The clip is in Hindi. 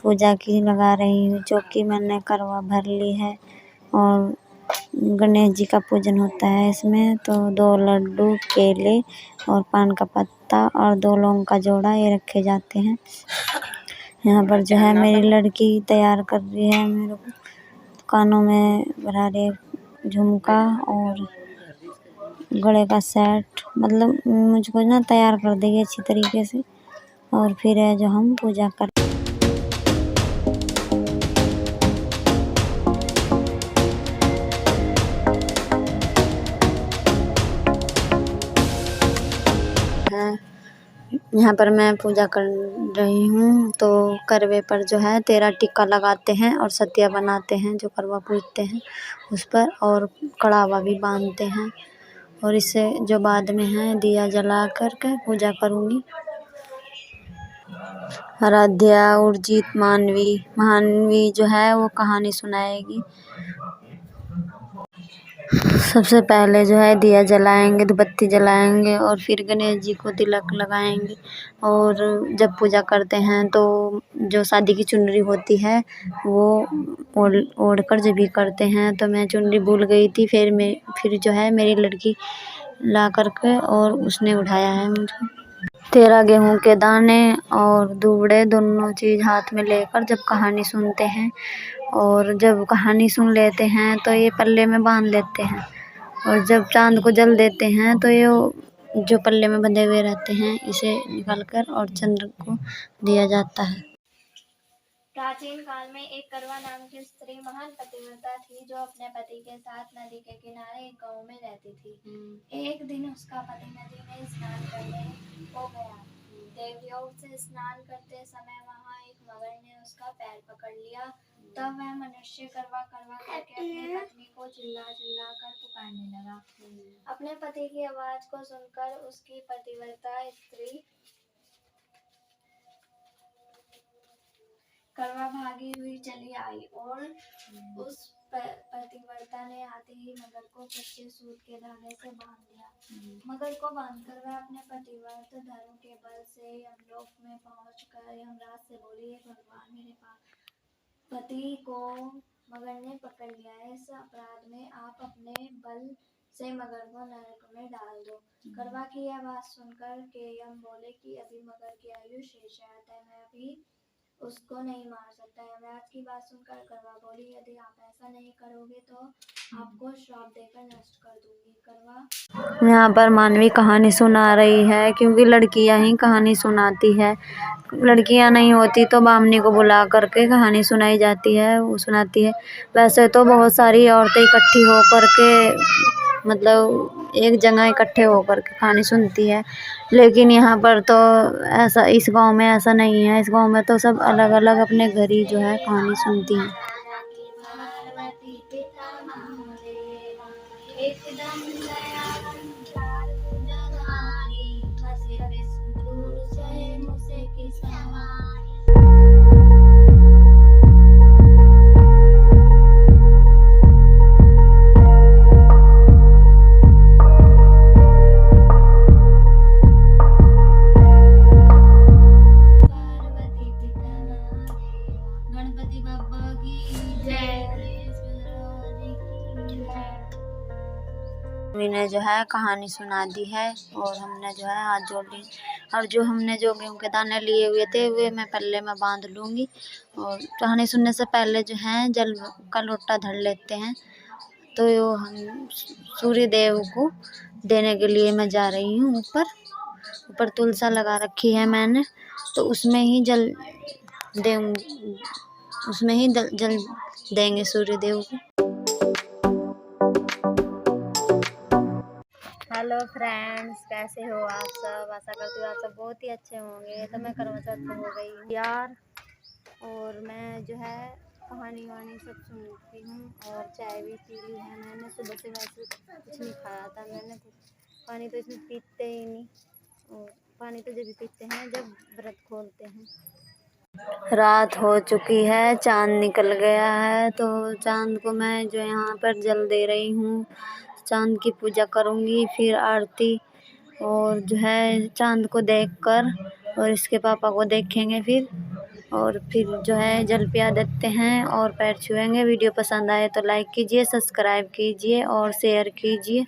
पूजा की लगा रही हूँ। चौकी मैंने करवा भर ली है और गणेश जी का पूजन होता है इसमें। तो 2 लड्डू, केले और पान का पत्ता और 2 लौंग का जोड़ा ये रखे जाते हैं। यहाँ पर जो है मेरी लड़की तैयार कर रही है मेरे को, कानों में भरा रही है झुमका और गले का सेट, मतलब मुझको ना तैयार कर देगी अच्छी तरीके से। और फिर है जो हम पूजा कर हैं। यहाँ पर मैं पूजा कर रही हूँ। तो करवे पर जो है 13 टिक्का लगाते हैं और सतिया बनाते हैं जो करवा पूजते हैं उस पर, और कड़ावा भी बांधते हैं। और इससे जो बाद में है दिया जला करके पूजा करूँगी। आराध्या, उर्जित, मानवी जो है वो कहानी सुनाएगी। सबसे पहले जो है दिया जलाएंगे, धूपबत्ती जलाएंगे और फिर गणेश जी को तिलक लगाएंगे। और जब पूजा करते हैं तो जो शादी की चुनरी होती है वो ओढ़ कर जब भी करते हैं। तो मैं चुनरी भूल गई थी, फिर जो है मेरी लड़की ला करके और उसने उठाया है मुझको। 13 गेहूं के दाने और दूबड़े दोनों चीज़ हाथ में लेकर जब कहानी सुनते हैं, और जब कहानी सुन लेते हैं तो ये पल्ले में बांध लेते हैं। और जब चांद को जल देते हैं तो ये जो पल्ले में बंधे हुए रहते हैं इसे निकालकर और चंद्र को दिया जाता है। प्राचीन काल में एक करवा नाम की स्त्री महान पतिव्रता थी जो अपने पति के साथ नदी के किनारे एक गांव में रहती थी। एक दिन उसका पति नदी में स्नान करने को गया। देवयोग से स्नान करते समय वहां एक मगर ने उसका पैर पकड़ लिया। तब वह मनुष्य करवा करवा करके अपनी पत्नी को चिल्ला चिल्ला कर पुकारने लगा। अपने पति की आवाज को सुनकर उसकी पतिव्रता स्त्री करवा भागी हुई चली आई और उस पतिव्रता ने आते ही मगर को कच्चे सूत के धागे से बांध दिया। मगर को बांधकर वह अपने पतिव्रत धर्म के बल से यमलोक में पहुंचकर यमराज से बोली, भगवान मेरे पति को मगर ने पकड़ लिया है। इस अपराध में आप अपने बल से मगर को नरक में डाल दो। करवा की यह बात सुनकर के यम बोले कि अभी मगर की आयु शेष है, अतः मैं अभी उसको नहीं मार सकता। यमराज की बात सुनकर करवा बोली, यदि आप ऐसा नहीं करोगे तो आपको श्राप देकर नष्ट कर दूंगी। करवा यहाँ पर मानवी कहानी सुना रही है, क्योंकि लड़कियां ही कहानी सुनाती है। लड़कियां नहीं होती तो बामनी को बुला करके कहानी सुनाई जाती है, वो सुनाती है। वैसे तो बहुत सारी औरतें इकट्ठी होकर के, मतलब एक जगह इकट्ठे होकर के कहानी सुनती है, लेकिन यहाँ पर तो ऐसा, इस गांव में ऐसा नहीं है। इस गांव में तो सब अलग अलग अपने घर ही जो है कहानी सुनती हैं। ने जो है कहानी सुना दी है और हमने जो है हाथ जोड़ ली। और जो हमने जो गेहूं के दाने लिए हुए थे वे मैं पल्ले में बांध लूँगी। और कहानी सुनने से पहले जो है जल का लोटा धर लेते हैं। तो हम सूर्य देव को देने के लिए मैं जा रही हूँ ऊपर तुलसा लगा रखी है मैंने, तो उसमें ही जल देंगे सूर्य देव को। हेलो फ्रेंड्स, कैसे हो आप सब? आशा करती हूँ आप सब बहुत ही अच्छे होंगे। तो मैं करवा चौथ को हो गई हूँ यार, और मैं जो है कहानी वानी सब सुनती हूँ और चाय भी पी ली है मैंने। सुबह से वैसे कुछ नहीं खाया था मैंने, पानी तो इसमें पीते ही नहीं, और पानी तो जब भी पीते हैं जब व्रत खोलते हैं। रात हो चुकी है, चांद निकल गया है, तो चांद को मैं जो यहाँ पर जल दे रही हूँ। चांद की पूजा करूँगी, फिर आरती, और जो है चांद को देखकर और इसके पापा को देखेंगे फिर, और फिर जो है जल पिया देते हैं और पैर छुएंगे। वीडियो पसंद आए तो लाइक कीजिए, सब्सक्राइब कीजिए और शेयर कीजिए।